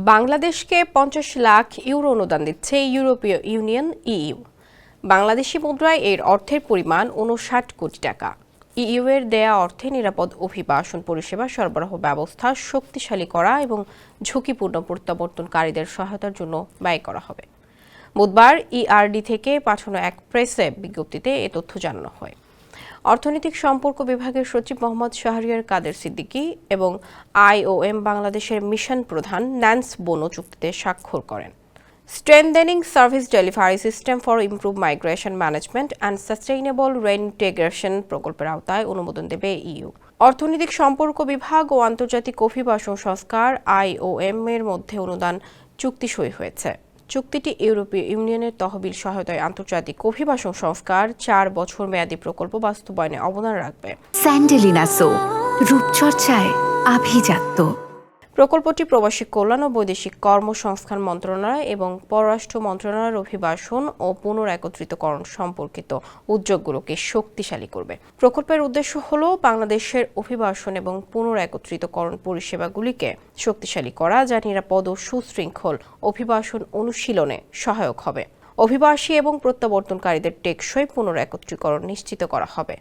বাংলাদেশকে 50 লাখ ইউরো অনুদান দিচ্ছে ইউরোপীয় ইউনিয়ন ইইউ। বাংলাদেশি মুদ্রায় এর অর্থের পরিমাণ 59 কোটি টাকা। ইইউ এর দেয়া অর্থে নিরাপদ অভিবাসন পরিষেবা সরবরাহ ব্যবস্থা শক্তিশালী করা এবং ঝুঁকিপূর্ণ প্রত্যাবর্তনকারীদের সহায়তার জন্য ব্যয় করা হবে। বুধবার ইআরডি থেকে পাঠানো এক প্রেসে বিজ্ঞপ্তিতে এ তথ্য জানানো হয়। অর্থনৈতিক সম্পর্ক বিভাগের সচিব মোহাম্মদ শাহরিয়ার কাদের সিদ্দিকী এবং আইওএম বাংলাদেশের মিশন প্রধান ন্যান্স বোনো চুক্তিতে স্বাক্ষর করেন। Strengthening service delivery system for improve migration management and sustainable reintegration প্রকল্পের আওতায় অনুমোদন দেবে ইইউ। অর্থনৈতিক সম্পর্ক বিভাগ ও আন্তর্জাতিক অভিবাসন সংস্কার আইওএম এর মধ্যে অনুদান চুক্তি সই হয়েছে। চুক্তিটি ইউরোপীয় ইউনিয়নের তহবিল সহায়তায় আন্তর্জাতিক অভিবাসন সংস্কার 4 বছর মেয়াদী প্রকল্প বাস্তবায়নে অবদান রাখবে। স্যান্ডেলিনা সো, রূপচর্চায় আভিজাত্য। প্রকল্পটি প্রবাসী কল্যাণ ও বৈদেশিক কর্মসংস্থান মন্ত্রণালয় এবং পররাষ্ট্র মন্ত্রণালয়ের অভিবাসন ও পুনরায়ত্রিতকরণ সম্পর্কিত উদ্যোগগুলোকে শক্তিশালী করবে। প্রকল্পের উদ্দেশ্য হল বাংলাদেশের অভিবাসন এবং পুনরায়ত্রিতকরণ পরিষেবাগুলিকে শক্তিশালী করা, যা নিরাপদ ও সুশৃঙ্খল অভিবাসন অনুশীলনে সহায়ক হবে। অভিবাসী এবং প্রত্যাবর্তনকারীদের টেকসই পুনরায়ত্রিকরণ নিশ্চিত করা হবে।